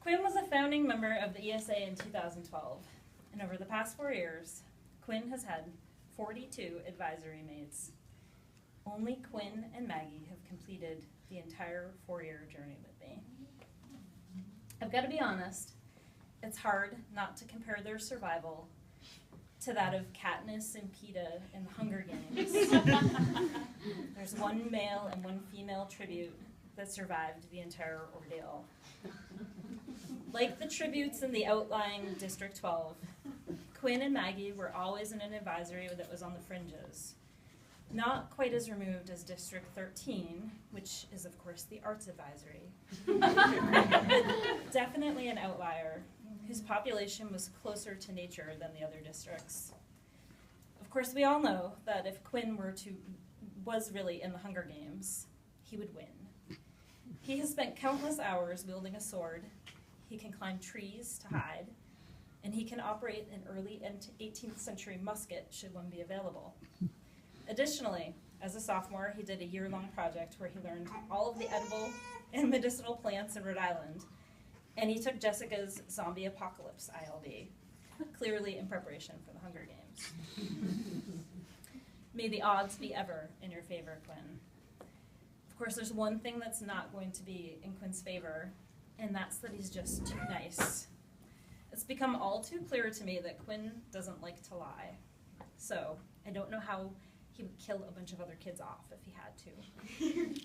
Quinn was a founding member of the ESA in 2012, and over the past 4 years, Quinn has had 42 advisory mates. Only Quinn and Maggie have completed the entire 4-year journey with me. I've got to be honest, it's hard not to compare their survival to that of Katniss and Peeta in the Hunger Games. There's one male and one female tribute that survived the entire ordeal. Like the tributes in the outlying District 12, Quinn and Maggie were always in an advisory that was on the fringes. Not quite as removed as District 13, which is, of course, the arts advisory. Definitely an outlier, whose population was closer to nature than the other districts. Of course, we all know that if Quinn was really in the Hunger Games, he would win. He has spent countless hours wielding a sword, he can climb trees to hide, and he can operate an early 18th century musket should one be available. Additionally, as a sophomore, he did a year-long project where he learned all of the edible and medicinal plants in Rhode Island, and he took Jessica's zombie apocalypse ILB, clearly in preparation for the Hunger Games. May the odds be ever in your favor, Quinn. Of course, there's one thing that's not going to be in Quinn's favor, and that's that he's just too nice. It's become all too clear to me that Quinn doesn't like to lie. So, I don't know how he would kill a bunch of other kids off if he had to.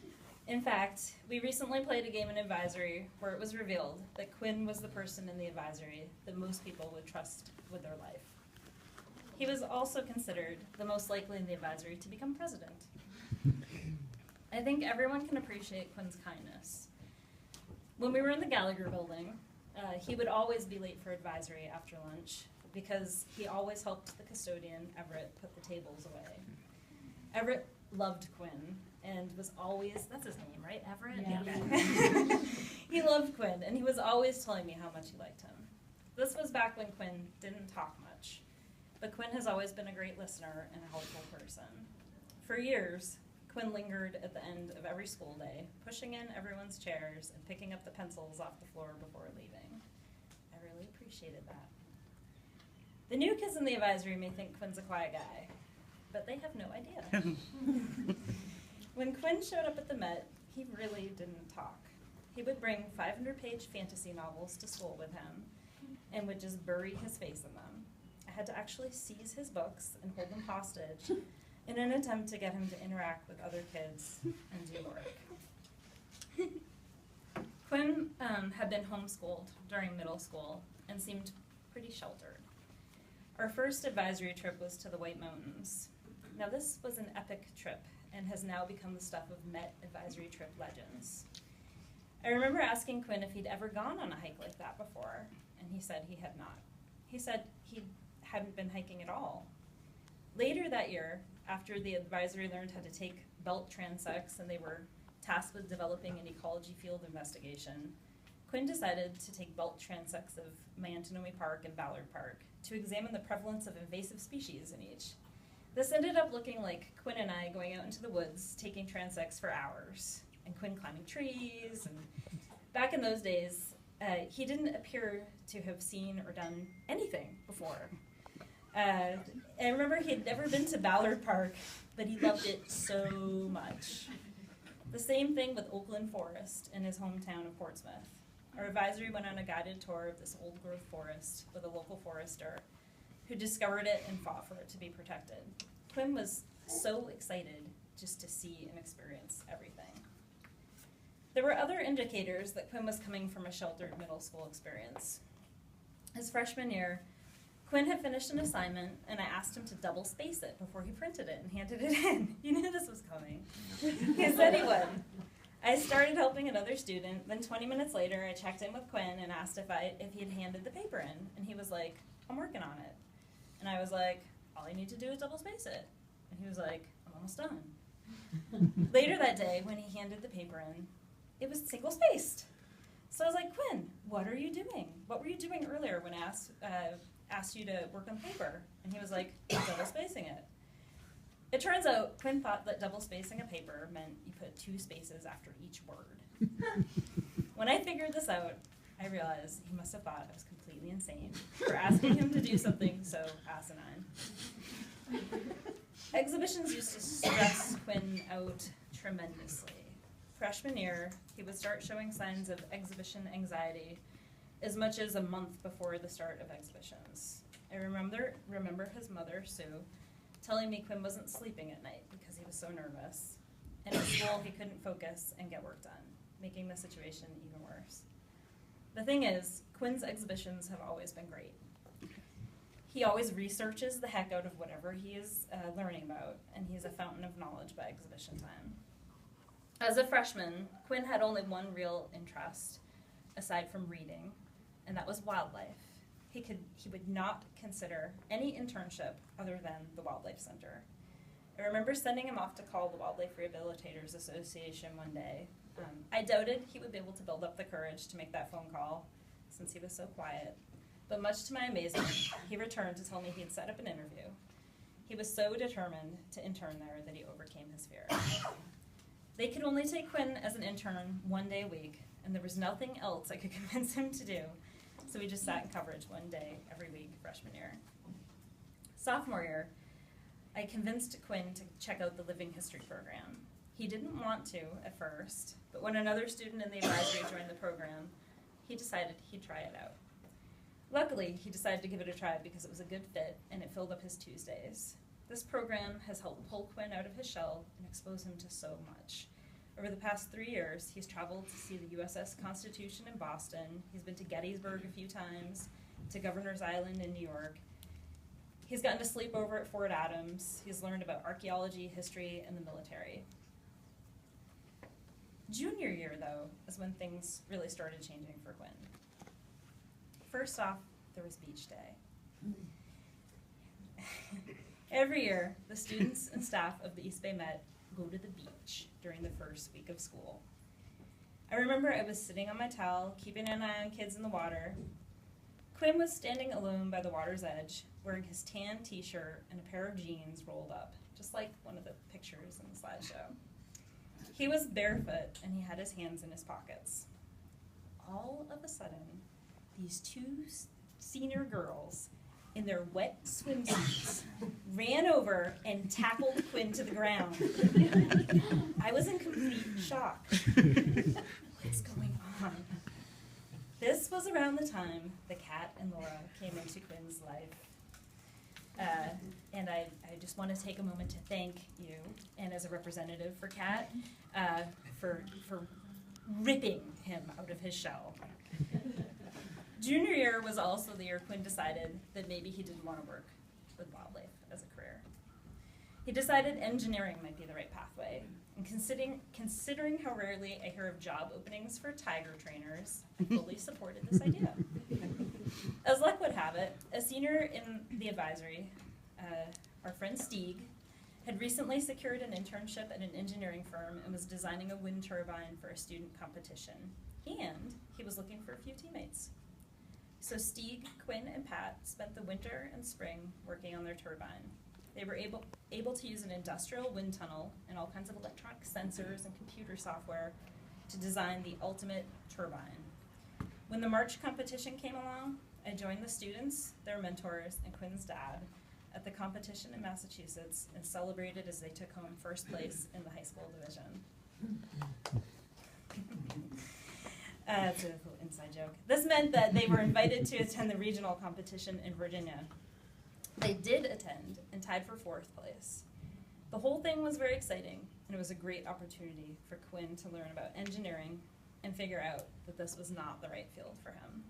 In fact, we recently played a game in advisory where it was revealed that Quinn was the person in the advisory that most people would trust with their life. He was also considered the most likely in the advisory to become president. I think everyone can appreciate Quinn's kindness. When we were in the Gallagher building, he would always be late for advisory after lunch because he always helped the custodian, Everett, put the tables away. Everett loved Quinn and was always, that's his name, right? Everett? Yeah. He loved Quinn, and he was always telling me how much he liked him. This was back when Quinn didn't talk much, but Quinn has always been a great listener and a helpful person. For years, Quinn lingered at the end of every school day, pushing in everyone's chairs and picking up the pencils off the floor before leaving. I really appreciated that. The new kids in the advisory may think Quinn's a quiet guy, but they have no idea. When Quinn showed up at the Met, he really didn't talk. He would bring 500-page fantasy novels to school with him and would just bury his face in them. I had to actually seize his books and hold them hostage in an attempt to get him to interact with other kids and do work. Quinn had been homeschooled during middle school and seemed pretty sheltered. Our first advisory trip was to the White Mountains. Now this was an epic trip and has now become the stuff of Met advisory trip legends. I remember asking Quinn if he'd ever gone on a hike like that before, and he said he had not. He said he hadn't been hiking at all. Later that year, after the advisory learned how to take belt transects and they were tasked with developing an ecology field investigation, Quinn decided to take belt transects of Mantonoi Park and Ballard Park to examine the prevalence of invasive species in each. This ended up looking like Quinn and I going out into the woods, taking transects for hours, and Quinn climbing trees. And back in those days, he didn't appear to have seen or done anything before. I remember he had never been to Ballard Park, but he loved it so much. The same thing with Oakland Forest in his hometown of Portsmouth. Our advisory went on a guided tour of this old-growth forest with a local forester who discovered it and fought for it to be protected. Quinn was so excited just to see and experience everything. There were other indicators that Quinn was coming from a sheltered middle school experience. His freshman year, Quinn had finished an assignment, and I asked him to double space it before he printed it and handed it in. You knew this was coming. He said he would. I started helping another student, then 20 minutes later, I checked in with Quinn and asked if he had handed the paper in, and he was like, I'm working on it. And I was like, all you need to do is double space it. And he was like, I'm almost done. Later that day, when he handed the paper in, it was single-spaced. So I was like, Quinn, what are you doing? What were you doing earlier when I asked you to work on paper? And he was like, double spacing it. It turns out Quinn thought that double spacing a paper meant you put 2 spaces after each word. When I figured this out, I realized he must have thought I was completely insane for asking him to do something so asinine. Exhibitions used to stress Quinn out tremendously. Freshman year, he would start showing signs of exhibition anxiety as much as a month before the start of exhibitions. I remember his mother, Sue, telling me Quinn wasn't sleeping at night because he was so nervous. And at school, he couldn't focus and get work done, making the situation even worse. The thing is, Quinn's exhibitions have always been great. He always researches the heck out of whatever he is learning about, and he's a fountain of knowledge by exhibition time. As a freshman, Quinn had only one real interest, aside from reading, and that was wildlife. He would not consider any internship other than the Wildlife Center. I remember sending him off to call the Wildlife Rehabilitators Association one day. I doubted he would be able to build up the courage to make that phone call, since he was so quiet. But much to my amazement, he returned to tell me he had set up an interview. He was so determined to intern there that he overcame his fear. They could only take Quinn as an intern one day a week, and there was nothing else I could convince him to do, so we just sat in coverage one day every week freshman year. Sophomore year, I convinced Quinn to check out the Living History program. He didn't want to at first, but when another student in the advisory joined the program, he decided he'd try it out. Luckily, he decided to give it a try because it was a good fit and it filled up his Tuesdays. This program has helped pull Quinn out of his shell and expose him to so much. Over the past 3 years, he's traveled to see the USS Constitution in Boston. He's been to Gettysburg a few times, to Governor's Island in New York. He's gotten to sleep over at Fort Adams. He's learned about archaeology, history, and the military. Junior year, though, is when things really started changing for Quinn. First off, there was beach day. Every year, the students and staff of the East Bay Met go to the beach during the first week of school. I remember I was sitting on my towel, keeping an eye on kids in the water. Quinn was standing alone by the water's edge, wearing his tan t-shirt and a pair of jeans rolled up, just like one of the pictures in the slideshow. He was barefoot and he had his hands in his pockets. All of a sudden, these two senior girls in their wet swimsuits ran over and tackled Quinn to the ground. I was in complete shock. What's going on? This was around the time that Kat and Laura came into Quinn's life. And I just want to take a moment to thank you, and as a representative for Kat, for ripping him out of his shell. Junior year was also the year Quinn decided that maybe he didn't want to work with wildlife as a career. He decided engineering might be the right pathway, and considering how rarely I hear of job openings for tiger trainers, I fully supported this idea. As luck would have it, a senior in the advisory, our friend Stieg, had recently secured an internship at an engineering firm and was designing a wind turbine for a student competition. And he was looking for a few teammates. So Stieg, Quinn, and Pat spent the winter and spring working on their turbine. They were able to use an industrial wind tunnel and all kinds of electronic sensors and computer software to design the ultimate turbine. When the March competition came along, I joined the students, their mentors, and Quinn's dad at the competition in Massachusetts and celebrated as they took home first place in the high school division. That's a little inside joke. This meant that they were invited to attend the regional competition in Virginia. They did attend and tied for 4th place. The whole thing was very exciting, and it was a great opportunity for Quinn to learn about engineering and figure out that this was not the right field for him.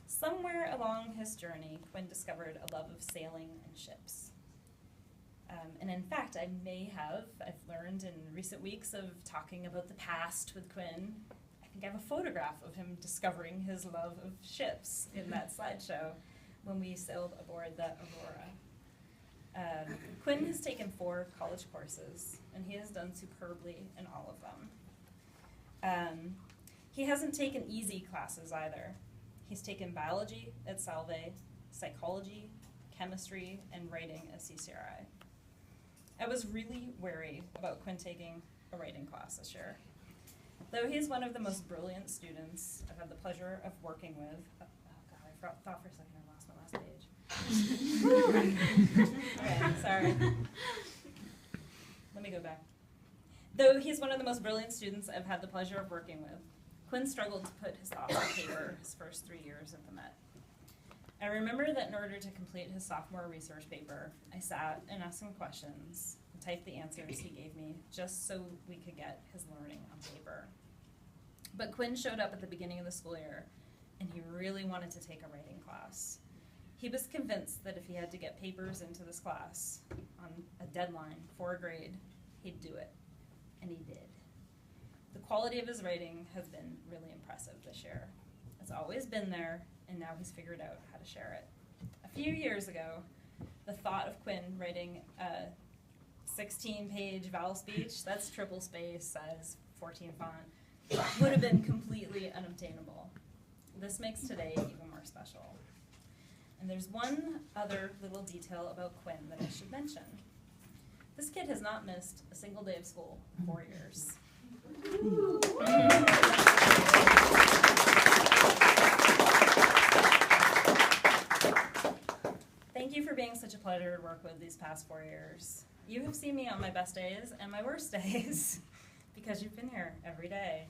Somewhere along his journey, Quinn discovered a love of sailing and ships. And in fact, I've learned in recent weeks of talking about the past with Quinn, I think I have a photograph of him discovering his love of ships in that slideshow when we sailed aboard the Aurora. Quinn has taken 4 college courses, and he has done superbly in all of them. He hasn't taken easy classes either. He's taken biology at Salve, psychology, chemistry, and writing at CCRI. I was really wary about Quinn taking a writing class this year. Though he is one of the most brilliant students I've had the pleasure of working with, oh God, I thought for a second I lost my last page. Okay, sorry. Let me go back. Though he's one of the most brilliant students I've had the pleasure of working with, Quinn struggled to put his thoughts on paper his first 3 years at the Met. I remember that in order to complete his sophomore research paper, I sat and asked him questions and typed the answers he gave me just so we could get his learning on paper. But Quinn showed up at the beginning of the school year, and he really wanted to take a writing class. He was convinced that if he had to get papers into this class on a deadline for a grade, he'd do it, and he did. The quality of his writing has been really impressive this year. It's always been there, and now he's figured out how to share it. A few years ago, the thought of Quinn writing a 16-page vowel speech, that's triple space, size 14 font, would have been completely unobtainable. This makes today even more special. And there's one other little detail about Quinn that I should mention. This kid has not missed a single day of school in 4 years. Thank you for being such a pleasure to work with these past 4 years. You have seen me on my best days and my worst days because you've been here every day.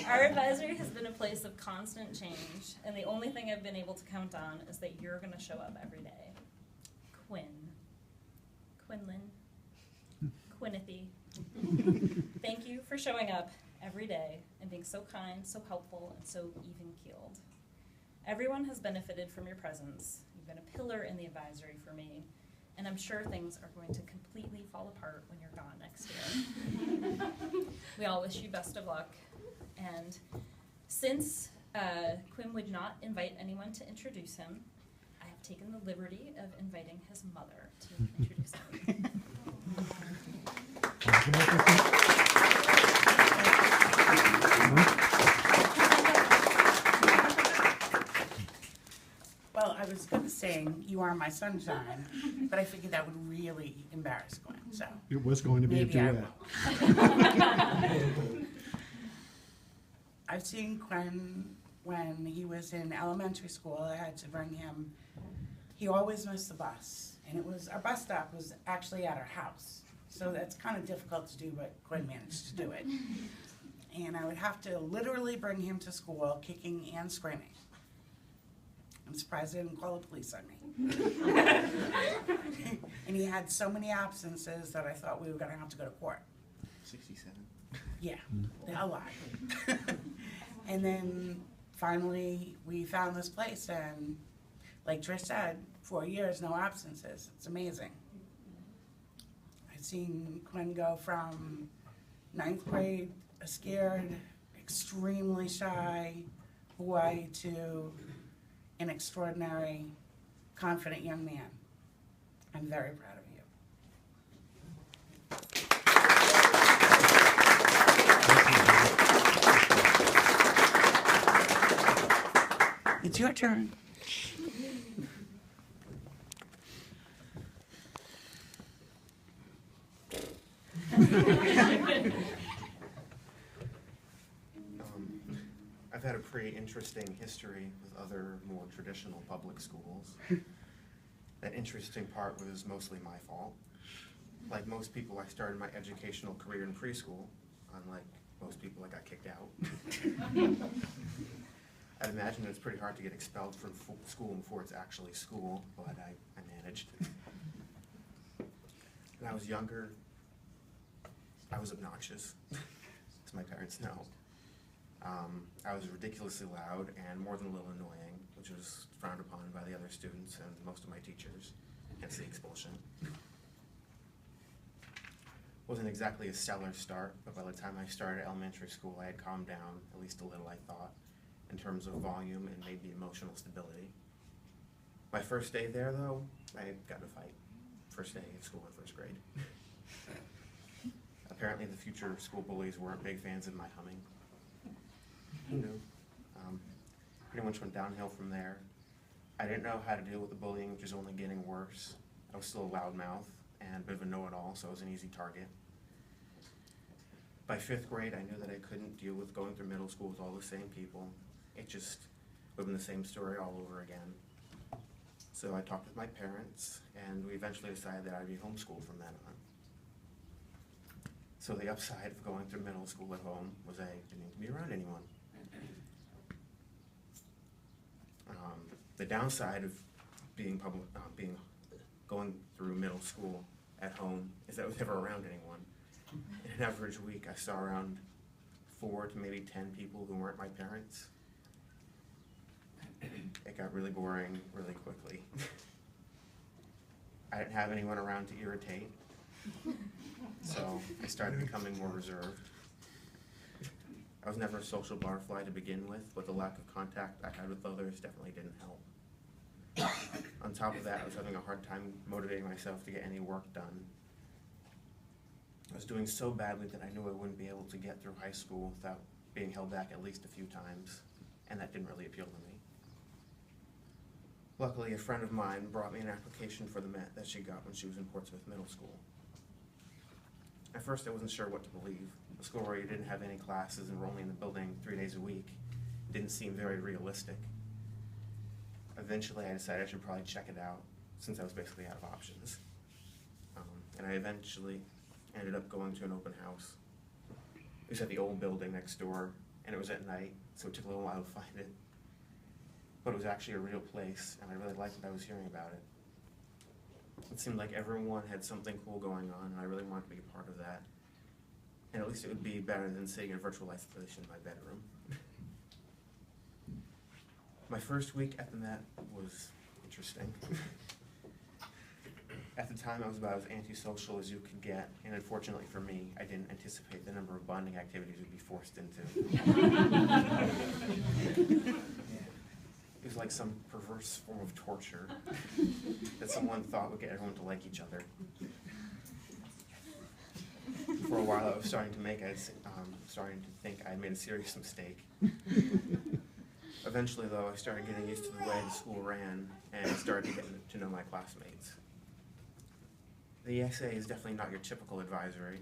Our advisory has been a place of constant change, and the only thing I've been able to count on is that you're going to show up every day. Quinlan, Quinnathy. Thank you for showing up every day and being so kind, so helpful, and so even-keeled. Everyone has benefited from your presence. You've been a pillar in the advisory for me, and I'm sure things are going to completely fall apart when you're gone next year. We all wish you best of luck, and since Quinn would not invite anyone to introduce him, I have taken the liberty of inviting his mother to introduce him. Well, I was going to say, you are my sunshine, but I figured that would really embarrass Quinn, so. It was going to be a Maybe I duet. will. I've seen Quinn when he was in elementary school. I had to bring him. He always missed the bus, and our bus stop was actually at our house. So that's kind of difficult to do, but Quinn managed to do it. And I would have to literally bring him to school kicking and screaming. I'm surprised they didn't call the police on me. And he had so many absences that I thought we were going to have to go to court. 67. Yeah, a lot. And then finally we found this place, and like Trish said, 4 years, no absences. It's amazing. I've seen Quinn go from 9th grade, a scared, extremely shy boy to an extraordinary, confident young man. I'm very proud of you. It's your turn. I've had a pretty interesting history with other more traditional public schools. That interesting part was mostly my fault. Like most people, I started my educational career in preschool. Unlike most people, I got kicked out. I'd imagine it's pretty hard to get expelled from school before it's actually school, but I managed. When I was younger, I was obnoxious, as my parents know. I was ridiculously loud and more than a little annoying, which was frowned upon by the other students and most of my teachers, hence the expulsion. Wasn't exactly a stellar start, but by the time I started elementary school, I had calmed down, at least a little, I thought, in terms of volume and maybe emotional stability. My first day there, though, I got in a fight. First day of school in first grade. Apparently the future school bullies weren't big fans of my humming. Who knew? Pretty much went downhill from there. I didn't know how to deal with the bullying, which was only getting worse. I was still a loudmouth and a bit of a know-it-all, so I was an easy target. By 5th grade, I knew that I couldn't deal with going through middle school with all the same people. It just would have been the same story all over again. So I talked with my parents, and we eventually decided that I'd be homeschooled from then on. So the upside of going through middle school at home was I didn't need to be around anyone. The downside of being going through middle school at home is that I was never around anyone. In an average week, I saw around 4 to maybe 10 people who weren't my parents. It got really boring really quickly. I didn't have anyone around to irritate, so I started becoming more reserved. I was never a social butterfly to begin with, but the lack of contact I had with others definitely didn't help. On top of that, I was having a hard time motivating myself to get any work done. I was doing so badly that I knew I wouldn't be able to get through high school without being held back at least a few times, and that didn't really appeal to me. Luckily, a friend of mine brought me an application for the Met that she got when she was in Portsmouth Middle School. At first, I wasn't sure what to believe. A school where you didn't have any classes and were only in the building 3 days a week didn't seem very realistic. Eventually, I decided I should probably check it out, since I was basically out of options. And I eventually ended up going to an open house. It was at the old building next door, and it was at night, so it took a little while to find it. But it was actually a real place, and I really liked what I was hearing about it. It seemed like everyone had something cool going on, and I really wanted to be a part of that. And at least it would be better than sitting in virtual isolation in my bedroom. My first week at the Met was interesting. At the time, I was about as antisocial as you could get, and unfortunately for me, I didn't anticipate the number of bonding activities we'd be forced into. It was like some perverse form of torture that someone thought would get everyone to like each other. For a while, I was starting to think I had made a serious mistake. Eventually, though, I started getting used to the way the school ran, and I started to get to know my classmates. The ESA is definitely not your typical advisory.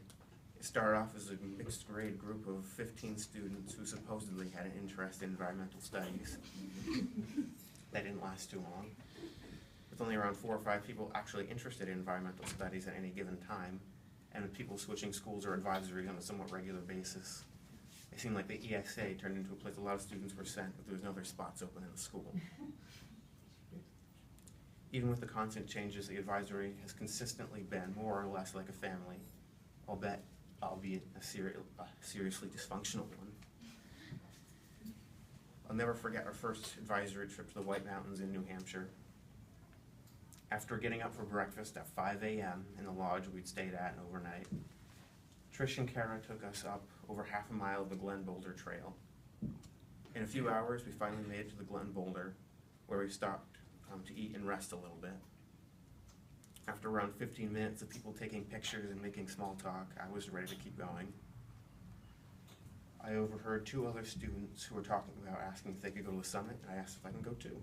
It started off as a mixed grade group of 15 students who supposedly had an interest in environmental studies. That didn't last too long. With only around 4 or 5 people actually interested in environmental studies at any given time, and with people switching schools or advisories on a somewhat regular basis, it seemed like the ESA turned into a place a lot of students were sent, but there was no other spots open in the school. Even with the constant changes, the advisory has consistently been more or less like a family, albeit a seriously dysfunctional one. I'll never forget our first advisory trip to the White Mountains in New Hampshire. After getting up for breakfast at 5 a.m. in the lodge we'd stayed at overnight, Trish and Kara took us up over half a mile of the Glen Boulder Trail. In a few hours, we finally made it to the Glen Boulder, where we stopped to eat and rest a little bit. After around 15 minutes of people taking pictures and making small talk, I was ready to keep going. I overheard 2 other students who were talking about asking if they could go to the summit, and I asked if I can go too.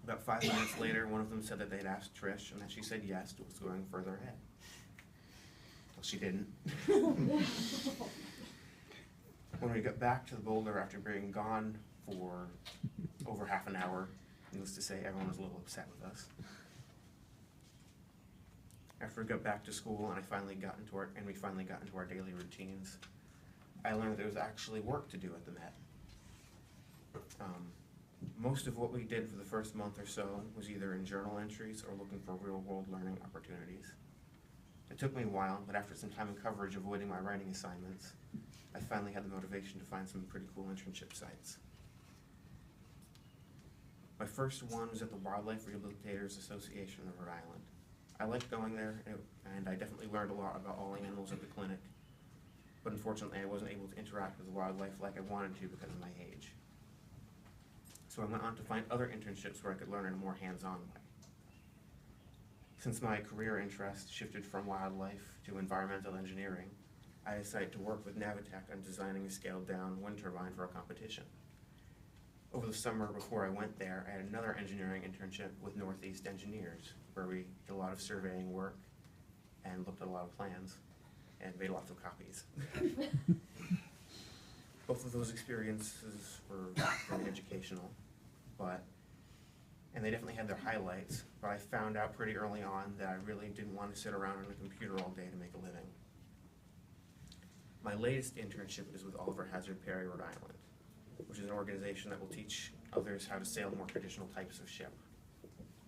About 5 minutes later, one of them said that they'd asked Trish, and that she said yes to us going further ahead. Well, she didn't. When we got back to the boulder after being gone for over half an hour, needless to say, everyone was a little upset with us. After we got back to school and we finally got into our daily routines, I learned that there was actually work to do at the Met. Most of what we did for the first month or so was either in journal entries or looking for real-world learning opportunities. It took me a while, but after some time and coverage avoiding my writing assignments, I finally had the motivation to find some pretty cool internship sites. My first one was at the Wildlife Rehabilitators Association of Rhode Island. I liked going there, and I definitely learned a lot about all animals at the clinic, but unfortunately I wasn't able to interact with the wildlife like I wanted to because of my age. So I went on to find other internships where I could learn in a more hands-on way. Since my career interest shifted from wildlife to environmental engineering, I decided to work with Navitec on designing a scaled-down wind turbine for a competition. Over the summer before I went there, I had another engineering internship with Northeast Engineers, where we did a lot of surveying work and looked at a lot of plans. and made lots of copies. Both of those experiences were very educational, and they definitely had their highlights, but I found out pretty early on that I really didn't want to sit around on a computer all day to make a living. My latest internship is with Oliver Hazard Perry, Rhode Island, which is an organization that will teach others how to sail more traditional types of ship.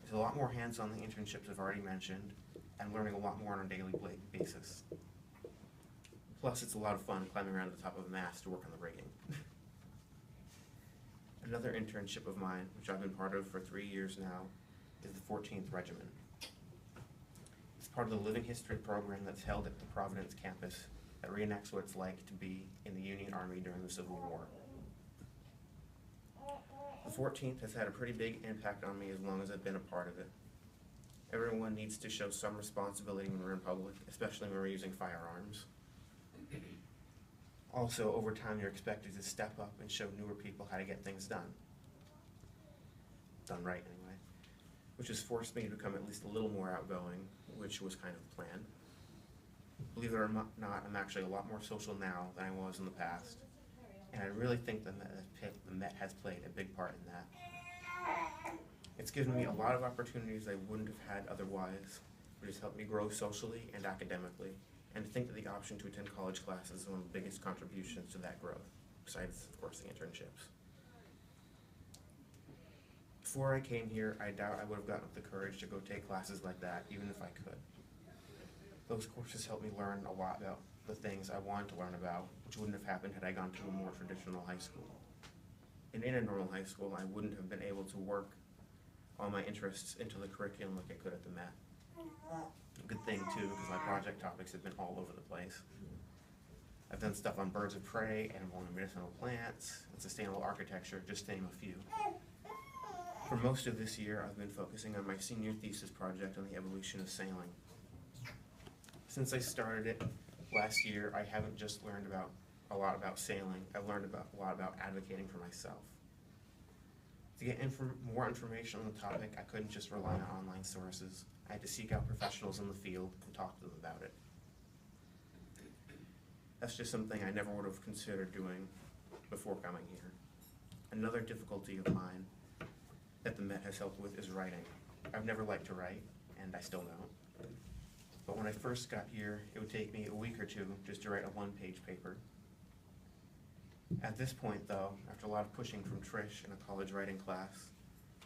There's a lot more hands-on the internships I've already mentioned, and learning a lot more on a daily basis. Plus, it's a lot of fun climbing around the top of a mast to work on the rigging. Another internship of mine, which I've been part of for 3 years now, is the 14th Regiment. It's part of the Living History program that's held at the Providence campus that reenacts what it's like to be in the Union Army during the Civil War. The 14th has had a pretty big impact on me as long as I've been a part of it. Everyone needs to show some responsibility when we're in public, especially when we're using firearms. Also, over time, you're expected to step up and show newer people how to get things done. Done right, anyway. Which has forced me to become at least a little more outgoing, which was kind of the plan. Believe it or not, I'm actually a lot more social now than I was in the past. And I really think the Met has played a big part in that. It's given me a lot of opportunities I wouldn't have had otherwise, which has helped me grow socially and academically. And to think that the option to attend college classes is one of the biggest contributions to that growth, besides, of course, the internships. Before I came here, I doubt I would have gotten up the courage to go take classes like that, even if I could. Those courses helped me learn a lot about the things I wanted to learn about, which wouldn't have happened had I gone to a more traditional high school. And in a normal high school, I wouldn't have been able to work all my interests into the curriculum like I could at the Met. A good thing, too, because my project topics have been all over the place. I've done stuff on birds of prey, animal and medicinal plants, and sustainable architecture, just to name a few. For most of this year, I've been focusing on my senior thesis project on the evolution of sailing. Since I started it last year, I haven't just learned a lot about sailing, I've learned a lot about advocating for myself. To get more information on the topic, I couldn't just rely on online sources. I had to seek out professionals in the field and talk to them about it. That's just something I never would have considered doing before coming here. Another difficulty of mine that the Met has helped with is writing. I've never liked to write, and I still don't. But when I first got here, it would take me a week or two just to write a one-page paper. At this point, though, after a lot of pushing from Trish in a college writing class,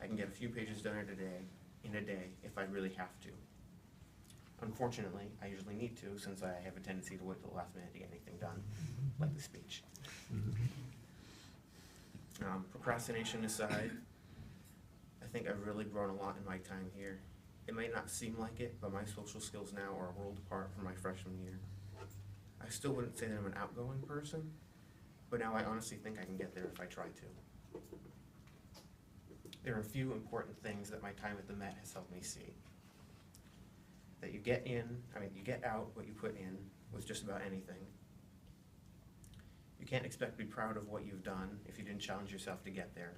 I can get a few pages done in a day if I really have to. Unfortunately, I usually need to, since I have a tendency to wait till the last minute to get anything done, like the speech. Procrastination aside, I think I've really grown a lot in my time here. It may not seem like it, but my social skills now are a world apart from my freshman year. I still wouldn't say that I'm an outgoing person, but now I honestly think I can get there if I try to. There are a few important things that my time at the Met has helped me see. That you get out what you put in with just about anything. You can't expect to be proud of what you've done if you didn't challenge yourself to get there.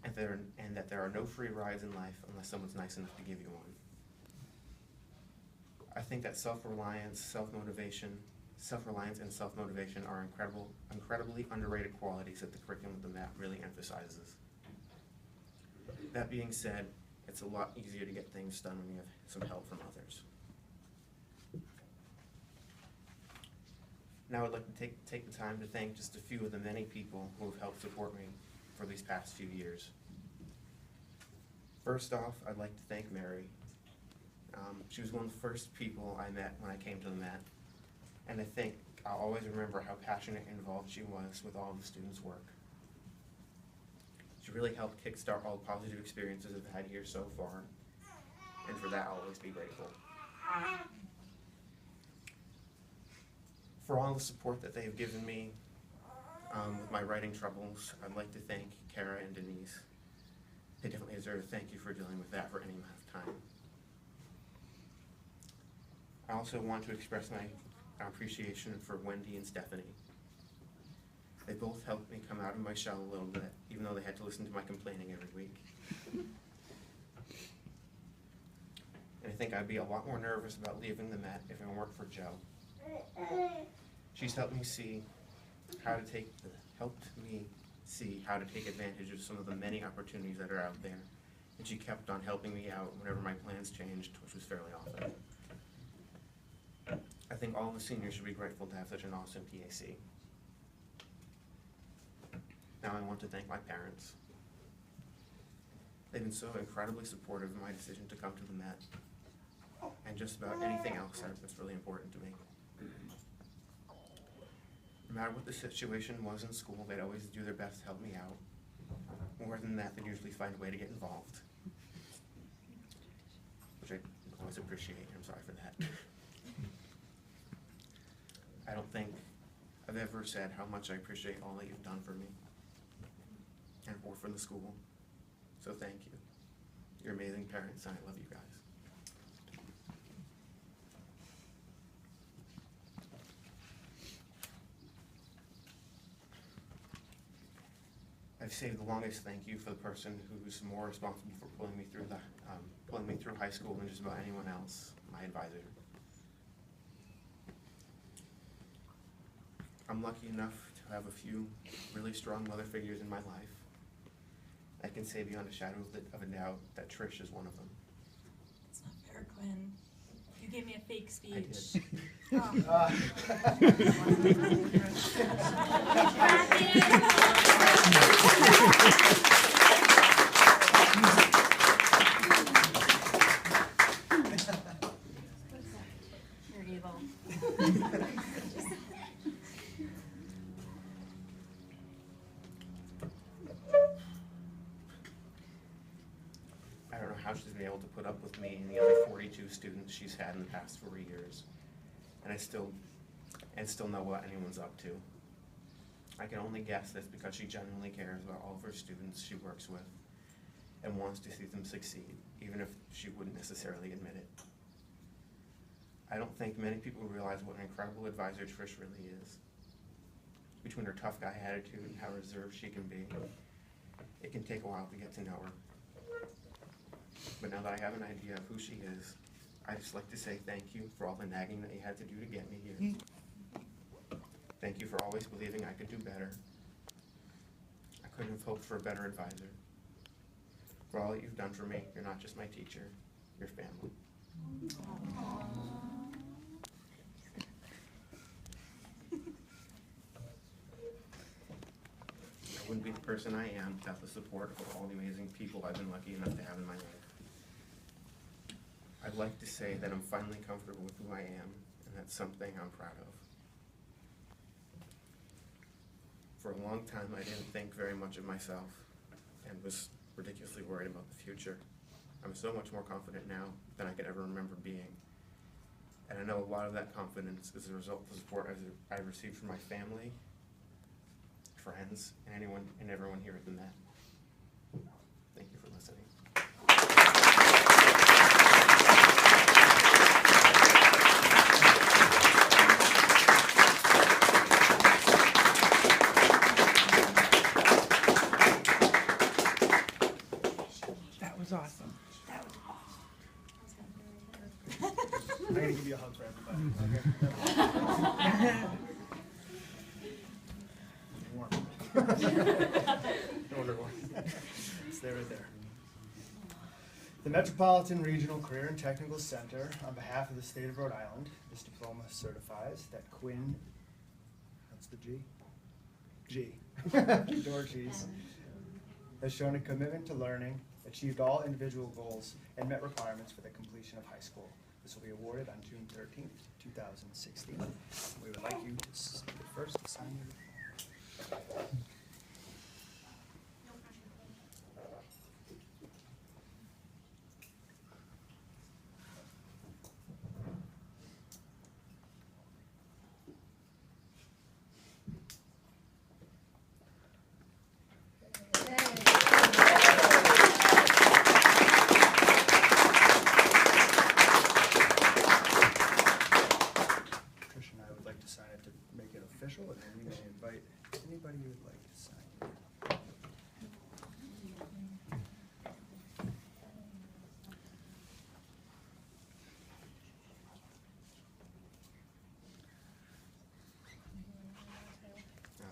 And that there are no free rides in life unless someone's nice enough to give you one. I think that self-reliance, self-reliance and self-motivation are incredibly underrated qualities that the curriculum of the Met really emphasizes. That being said, it's a lot easier to get things done when you have some help from others. Now I'd like to take the time to thank just a few of the many people who have helped support me for these past few years. First off, I'd like to thank Mary. She was one of the first people I met when I came to the Met, and I think I'll always remember how passionate and involved she was with all of the students' work. She really helped kickstart all the positive experiences I've had here so far, and for that I'll always be grateful. For all the support that they've given me with my writing troubles, I'd like to thank Kara and Denise. They definitely deserve a thank you for dealing with that for any amount of time. I also want to express my appreciation for Wendy and Stephanie. They both helped me come out of my shell a little bit, even though they had to listen to my complaining every week. And I think I'd be a lot more nervous about leaving the Met if it weren't for Joe. She's helped me see how to take advantage of some of the many opportunities that are out there. And she kept on helping me out whenever my plans changed, which was fairly often. I think all the seniors should be grateful to have such an awesome PAC. Now I want to thank my parents. They've been so incredibly supportive of my decision to come to the Met, and just about anything else that's really important to me. No matter what the situation was in school, they'd always do their best to help me out. More than that, they'd usually find a way to get involved, which I always appreciate. I'm sorry for that. I don't think I've ever said how much I appreciate all that you've done for me and for the school. So thank you. You're amazing parents, and I love you guys. I've saved the longest thank you for the person who's more responsible for pulling me through high school than just about anyone else, my advisor. I'm lucky enough to have a few really strong mother figures in my life. I can say beyond a shadow of a doubt that Trish is one of them. It's not fair, Quinn. You gave me a fake speech. I did. You're evil. I don't know how she's been able to put up with me and the other 42 students she's had in the past 4 years, and still know what anyone's up to. I can only guess that's because she genuinely cares about all of her students she works with and wants to see them succeed, even if she wouldn't necessarily admit it. I don't think many people realize what an incredible advisor Trish really is. Between her tough guy attitude and how reserved she can be, it can take a while to get to know her. But now that I have an idea of who she is, I'd just like to say thank you for all the nagging that you had to do to get me here. Thank you for always believing I could do better. I couldn't have hoped for a better advisor. For all that you've done for me, you're not just my teacher, you're family. I wouldn't be the person I am without the support of all the amazing people I've been lucky enough to have in my life. I'd like to say that I'm finally comfortable with who I am, and that's something I'm proud of. For a long time, I didn't think very much of myself and was ridiculously worried about the future. I'm so much more confident now than I could ever remember being. And I know a lot of that confidence is a result of the support I've received from my family, friends, and anyone and everyone here at the Met. Thank you for listening. That was awesome. I'm gonna give you a hug for everybody. Warm. No wonder why. It's there right there. The Metropolitan Regional Career and Technical Center, on behalf of the state of Rhode Island, this diploma certifies that Quinn, that's the G? G. Dorchies has shown a commitment to learning, achieved all individual goals, and met requirements for the completion of high school. This will be awarded on June 13th, 2016. We would like you to first sign your. Trish and I would like to sign it to make it official, and then you may invite anybody you would like to sign.